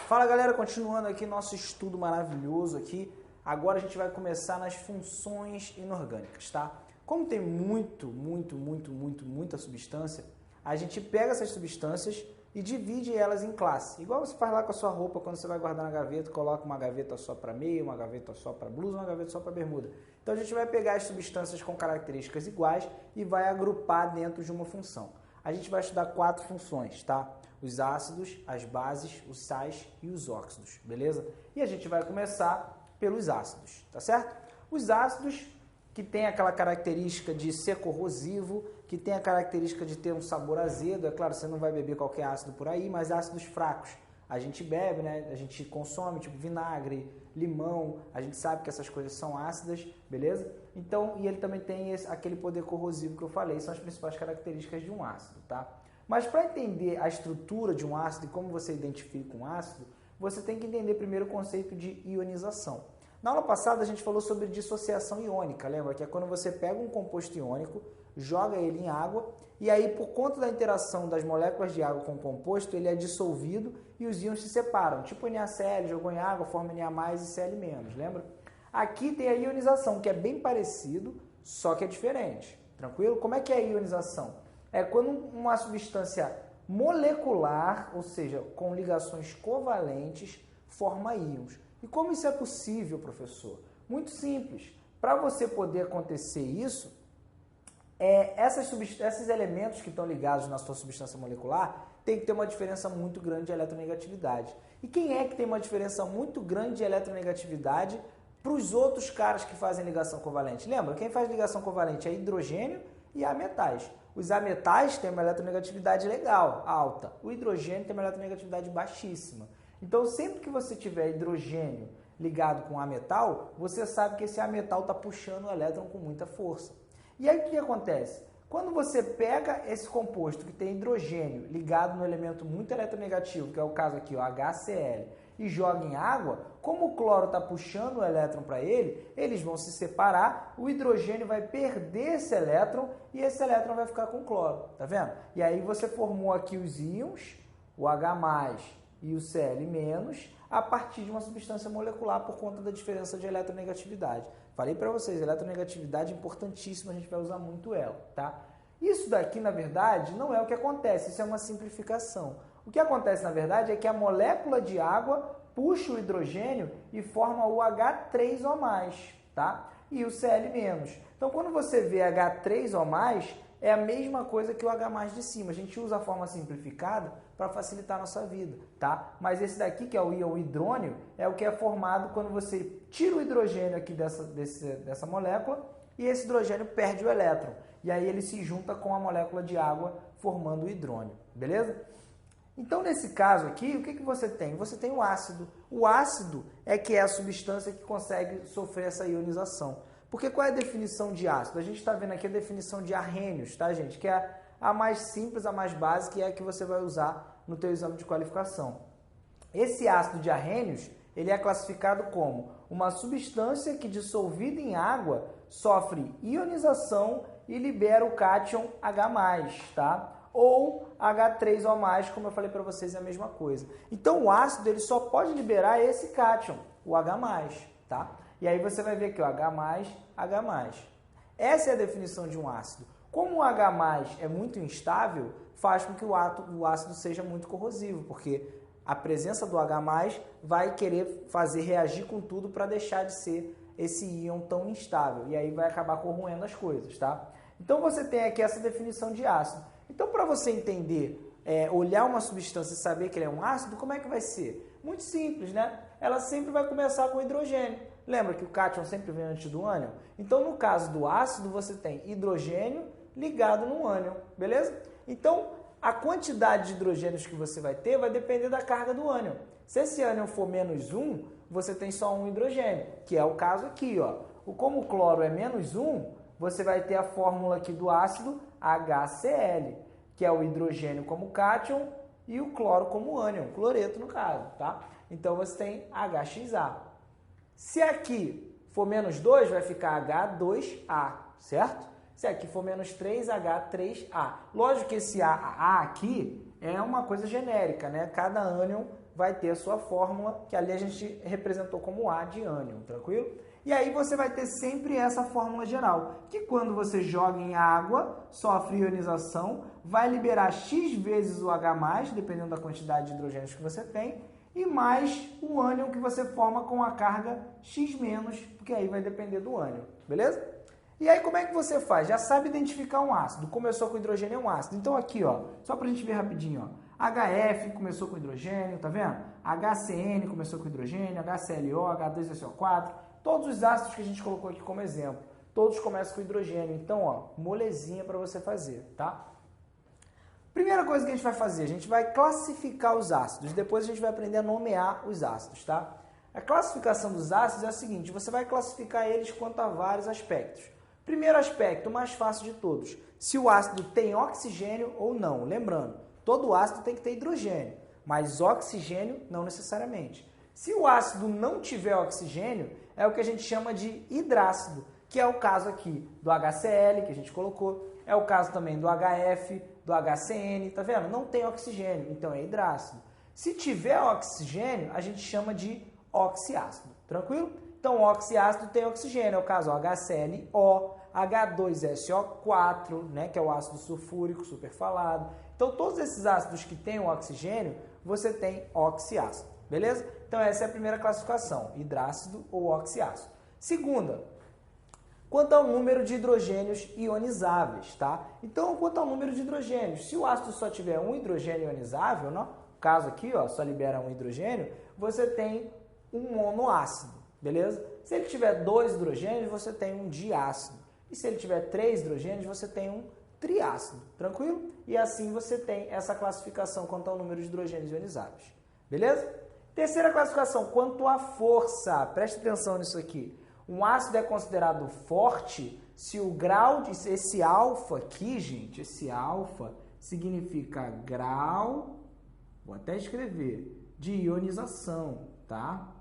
Fala galera, continuando aqui nosso estudo maravilhoso aqui. Agora a gente vai começar nas funções inorgânicas, tá? Como tem muita substância, a gente pega essas substâncias e divide elas em classe. Igual você faz lá com a sua roupa, quando você vai guardar na gaveta, coloca uma gaveta só para meia, uma gaveta só para blusa, uma gaveta só para bermuda. Então a gente vai pegar as substâncias com características iguais e vai agrupar dentro de uma função. A gente vai estudar 4 funções, tá? Os ácidos, as bases, os sais e os óxidos, beleza? E a gente vai começar pelos ácidos, tá certo? Os ácidos que tem aquela característica de ser corrosivo, que tem a característica de ter um sabor azedo. É claro, você não vai beber qualquer ácido por aí, mas ácidos fracos a gente bebe, né? A gente consome, tipo vinagre, limão, a gente sabe que essas coisas são ácidas, beleza? Então, e ele também tem aquele poder corrosivo que eu falei, são as principais características de um ácido, tá? Mas para entender a estrutura de um ácido e como você identifica um ácido, você tem que entender primeiro o conceito de ionização. Na aula passada a gente falou sobre dissociação iônica, lembra? Que é quando você pega um composto iônico, joga ele em água e aí por conta da interação das moléculas de água com o composto, ele é dissolvido e os íons se separam. Tipo NaCl, jogou em água, forma Na+, e Cl-, lembra? Aqui tem a ionização, que é bem parecido, só que é diferente. Tranquilo? Como é que é a ionização? É quando uma substância molecular, ou seja, com ligações covalentes, forma íons. E como isso é possível, professor? Muito simples. Para você poder acontecer isso, esses elementos que estão ligados na sua substância molecular tem que ter uma diferença muito grande de eletronegatividade. E quem é que tem uma diferença muito grande de eletronegatividade para os outros caras que fazem ligação covalente? Lembra? Quem faz ligação covalente é hidrogênio e ametais. Os ametais têm uma eletronegatividade legal, alta. O hidrogênio tem uma eletronegatividade baixíssima. Então, sempre que você tiver hidrogênio ligado com ametal, você sabe que esse ametal está puxando o elétron com muita força. E aí, o que acontece? Quando você pega esse composto que tem hidrogênio ligado no elemento muito eletronegativo, que é o caso aqui, o HCl, e joga em água, como o cloro está puxando o elétron para ele, eles vão se separar, o hidrogênio vai perder esse elétron e esse elétron vai ficar com o cloro, tá vendo? E aí você formou aqui os íons, o H+, e o Cl-, a partir de uma substância molecular por conta da diferença de eletronegatividade. Falei para vocês, eletronegatividade é importantíssima, a gente vai usar muito ela, tá? Isso daqui, na verdade, não é o que acontece, isso é uma simplificação. O que acontece, na verdade, é que a molécula de água puxa o hidrogênio e forma o H3O+, tá? E o Cl-. Então, quando você vê H3O+, é a mesma coisa que o H+ de cima. A gente usa a forma simplificada para facilitar a nossa vida, tá? Mas esse daqui, que é o íon hidrônio, é o que é formado quando você tira o hidrogênio aqui dessa molécula e esse hidrogênio perde o elétron. E aí ele se junta com a molécula de água formando o hidrônio, beleza? Então, nesse caso aqui, o que você tem? Você tem o ácido. O ácido é que é a substância que consegue sofrer essa ionização. Porque qual é a definição de ácido? A gente está vendo aqui a definição de Arrhenius, tá, gente? Que é a mais simples, a mais básica e é a que você vai usar no teu exame de qualificação. Esse ácido de Arrhenius, ele é classificado como uma substância que dissolvida em água sofre ionização e libera o cátion H+, tá? Ou H3O+, como eu falei para vocês, é a mesma coisa. Então, o ácido ele só pode liberar esse cátion, o H+, tá? E aí você vai ver aqui, ó, H+. Essa é a definição de um ácido. Como o H+ é muito instável, faz com que o ácido seja muito corrosivo, porque a presença do H+ vai querer fazer reagir com tudo para deixar de ser esse íon tão instável. E aí vai acabar corroendo as coisas, tá? Então você tem aqui essa definição de ácido. Então, para você entender, olhar uma substância e saber que ele é um ácido, como é que vai ser? Muito simples, né? Ela sempre vai começar com hidrogênio. Lembra que o cátion sempre vem antes do ânion? Então, no caso do ácido, você tem hidrogênio ligado no ânion, beleza? Então, a quantidade de hidrogênios que você vai ter vai depender da carga do ânion. Se esse ânion for -1, você tem só um hidrogênio, que é o caso aqui, ó. Como o cloro é -1, você vai ter a fórmula aqui do ácido HCl, que é o hidrogênio como cátion e o cloro como ânion, cloreto no caso, tá? Então, você tem HXA. Se aqui for -2, vai ficar H2A, certo? Se aqui for -3, H3A. Lógico que esse A aqui é uma coisa genérica, né? Cada ânion vai ter a sua fórmula, que ali a gente representou como A de ânion, tranquilo? E aí você vai ter sempre essa fórmula geral, que quando você joga em água, sofre ionização, vai liberar X vezes o H+, dependendo da quantidade de hidrogênios que você tem, e mais o ânion que você forma com a carga X-, porque aí vai depender do ânion, beleza? E aí como é que você faz? Já sabe identificar um ácido, começou com hidrogênio é um ácido. Então aqui, ó, só pra gente ver rapidinho, ó. HF começou com hidrogênio, tá vendo? HCN começou com hidrogênio, HClO, H2SO4, todos os ácidos que a gente colocou aqui como exemplo, todos começam com hidrogênio. Então, ó, molezinha para você fazer, tá? Primeira coisa que a gente vai fazer, a gente vai classificar os ácidos, depois a gente vai aprender a nomear os ácidos, tá? A classificação dos ácidos é a seguinte, você vai classificar eles quanto a vários aspectos. Primeiro aspecto, o mais fácil de todos, se o ácido tem oxigênio ou não. Lembrando, todo ácido tem que ter hidrogênio, mas oxigênio não necessariamente. Se o ácido não tiver oxigênio, é o que a gente chama de hidrácido, que é o caso aqui do HCl, que a gente colocou, é o caso também do HF, do HCN, tá vendo? Não tem oxigênio, então é hidrácido. Se tiver oxigênio, a gente chama de oxiácido, tranquilo? Então, o oxiácido tem oxigênio, é o caso HClO, H2SO4, né, que é o ácido sulfúrico superfalado. Então, todos esses ácidos que têm o oxigênio, você tem oxiácido, beleza? Então, essa é a primeira classificação, hidrácido ou oxiácido. Segunda, quanto ao número de hidrogênios ionizáveis, tá? Então, quanto ao número de hidrogênios, se o ácido só tiver um hidrogênio ionizável, no caso aqui, ó, só libera um hidrogênio, você tem um monoácido, beleza? Se ele tiver 2 hidrogênios, você tem um diácido. E se ele tiver 3 hidrogênios, você tem um triácido, tranquilo? E assim você tem essa classificação quanto ao número de hidrogênios ionizáveis, beleza? Terceira classificação, quanto à força, preste atenção nisso aqui. Um ácido é considerado forte se o grau de... Esse alfa aqui, gente, esse alfa significa grau, vou até escrever, de ionização, tá?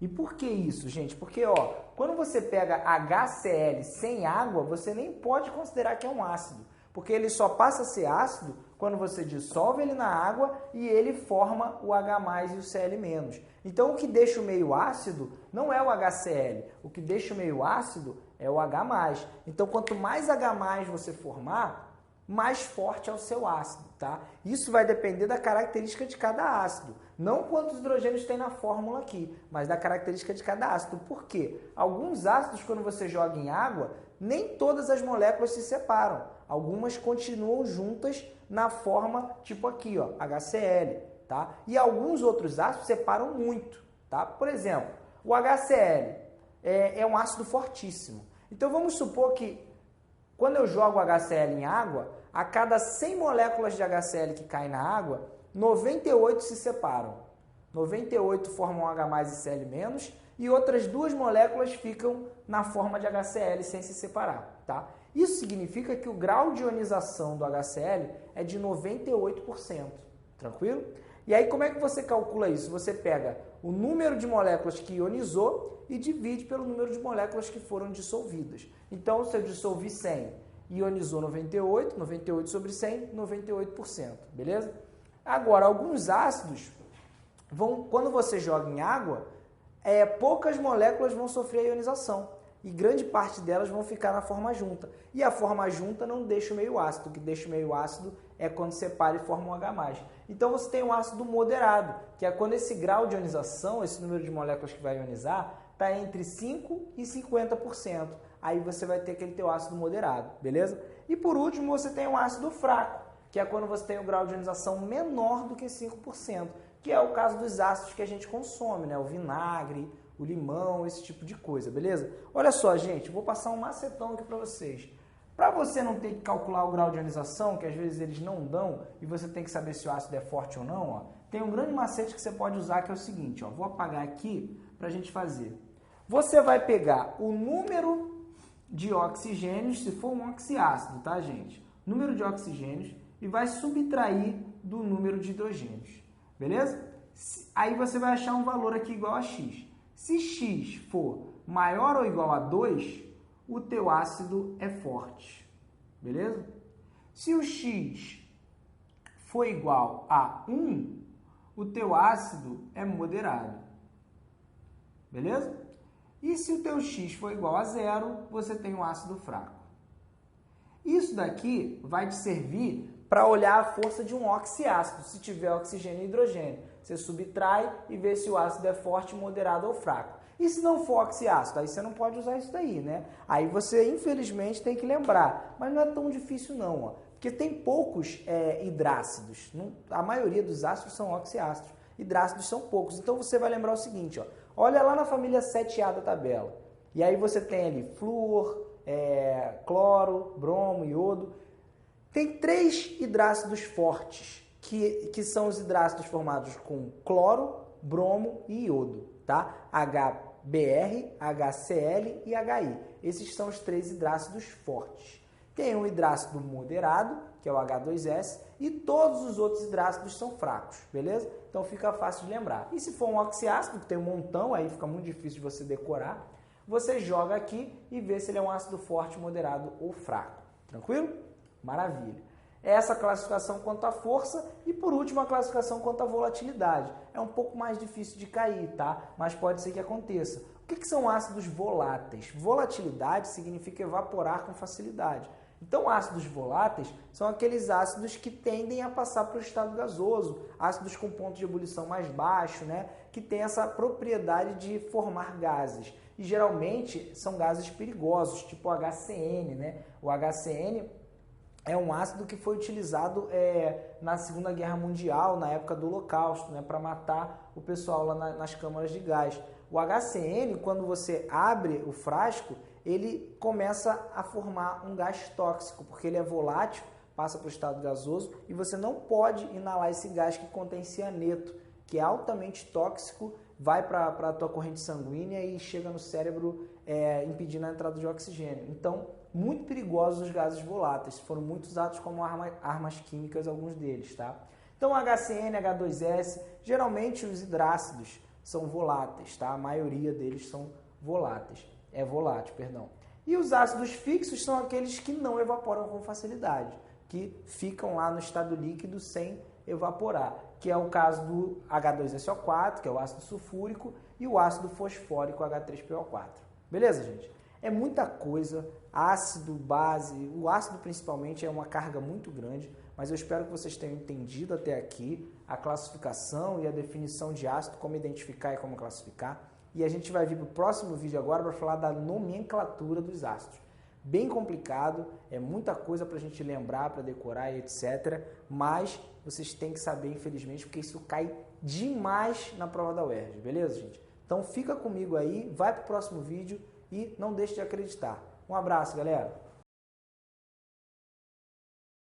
E por que isso, gente? Porque, ó, quando você pega HCl sem água, você nem pode considerar que é um ácido, porque ele só passa a ser ácido quando você dissolve ele na água e ele forma o H+ e o Cl-. Então, o que deixa o meio ácido não é o HCl, o que deixa o meio ácido é o H+. Então, quanto mais H+ você formar, mais forte é o seu ácido, tá? Isso vai depender da característica de cada ácido. Não quantos hidrogênios tem na fórmula aqui, mas da característica de cada ácido. Por quê? Alguns ácidos, quando você joga em água, nem todas as moléculas se separam. Algumas continuam juntas na forma tipo aqui, ó, HCl, tá? E alguns outros ácidos separam muito, tá? Por exemplo, o HCl é um ácido fortíssimo. Então vamos supor que quando eu jogo o HCl em água, a cada 100 moléculas de HCl que caem na água, 98 se separam. 98 formam H+ e Cl-, e outras 2 moléculas ficam na forma de HCl sem se separar, tá? Isso significa que o grau de ionização do HCl é de 98%, tranquilo? E aí como é que você calcula isso? Você pega o número de moléculas que ionizou e divide pelo número de moléculas que foram dissolvidas. Então, se eu dissolvi 100, ionizou 98, 98 sobre 100, 98%, beleza? Agora, alguns ácidos, quando você joga em água, poucas moléculas vão sofrer a ionização e grande parte delas vão ficar na forma junta. E a forma junta não deixa o meio ácido, o que deixa o meio ácido é quando separa e forma um H+. Então você tem um ácido moderado, que é quando esse grau de ionização, esse número de moléculas que vai ionizar, está entre 5% e 50%. Aí você vai ter aquele teu ácido moderado, beleza? E por último você tem um ácido fraco, que é quando você tem um grau de ionização menor do que 5%, que é o caso dos ácidos que a gente consome, né? O vinagre, o limão, esse tipo de coisa, beleza? Olha só, gente, vou passar um macetão aqui para vocês. Para você não ter que calcular o grau de ionização, que às vezes eles não dão, e você tem que saber se o ácido é forte ou não, ó, tem um grande macete que você pode usar, que é o seguinte, ó, vou apagar aqui para a gente fazer. Você vai pegar o número de oxigênios, se for um oxiácido, tá, gente? Número de oxigênios, e vai subtrair do número de hidrogênios, beleza? Aí você vai achar um valor aqui igual a x. Se x for maior ou igual a 2, o teu ácido é forte, beleza? Se o x for igual a 1, o teu ácido é moderado. Beleza? E se o teu X for igual a 0, você tem um ácido fraco. Isso daqui vai te servir para olhar a força de um oxiácido, se tiver oxigênio e hidrogênio. Você subtrai e vê se o ácido é forte, moderado ou fraco. E se não for oxiácido? Aí você não pode usar isso daí, né? Aí você, infelizmente, tem que lembrar. Mas não é tão difícil não, ó. Porque tem poucos hidrácidos. A maioria dos ácidos são oxiácidos. Hidrácidos são poucos. Então você vai lembrar o seguinte, ó. Olha lá na família 7A da tabela. E aí você tem ali flúor, cloro, bromo, iodo. Tem 3 hidrácidos fortes, que são os hidrácidos formados com cloro, bromo e iodo, tá? HBr, HCl e HI. Esses são os 3 hidrácidos fortes. Tem um hidrácido moderado, que é o H2S, e todos os outros hidrácidos são fracos, beleza? Então fica fácil de lembrar. E se for um oxiácido, que tem um montão, aí fica muito difícil de você decorar, você joga aqui e vê se ele é um ácido forte, moderado ou fraco. Tranquilo? Maravilha. Essa classificação quanto à força e, por último, a classificação quanto à volatilidade. É um pouco mais difícil de cair, tá? Mas pode ser que aconteça. O que são ácidos voláteis? Volatilidade significa evaporar com facilidade. Então, ácidos voláteis são aqueles ácidos que tendem a passar para o estado gasoso, ácidos com ponto de ebulição mais baixo, né? Que tem essa propriedade de formar gases. E, geralmente, são gases perigosos, tipo o HCN, né? O HCN é um ácido que foi utilizado na Segunda Guerra Mundial, na época do Holocausto, né, para matar o pessoal lá nas câmaras de gás. O HCN, quando você abre o frasco, ele começa a formar um gás tóxico, porque ele é volátil, passa para o estado gasoso, e você não pode inalar esse gás que contém cianeto, que é altamente tóxico, vai para a tua corrente sanguínea e chega no cérebro impedindo a entrada de oxigênio. Então, muito perigosos os gases voláteis, foram muito usados como armas químicas, alguns deles, tá? Então, HCN, H2S, geralmente os hidrácidos são voláteis, tá? A maioria deles são voláteis, volátil, perdão. E os ácidos fixos são aqueles que não evaporam com facilidade, que ficam lá no estado líquido sem evaporar, que é o caso do H2SO4, que é o ácido sulfúrico, e o ácido fosfórico, H3PO4. Beleza, gente? É muita coisa, ácido, base, o ácido principalmente é uma carga muito grande, mas eu espero que vocês tenham entendido até aqui a classificação e a definição de ácido, como identificar e como classificar. E a gente vai vir para o próximo vídeo agora para falar da nomenclatura dos ácidos. Bem complicado, é muita coisa para a gente lembrar, para decorar e etc. Mas vocês têm que saber, infelizmente, porque isso cai demais na prova da UERJ, beleza, gente? Então fica comigo aí, vai para o próximo vídeo e não deixe de acreditar. Um abraço, galera!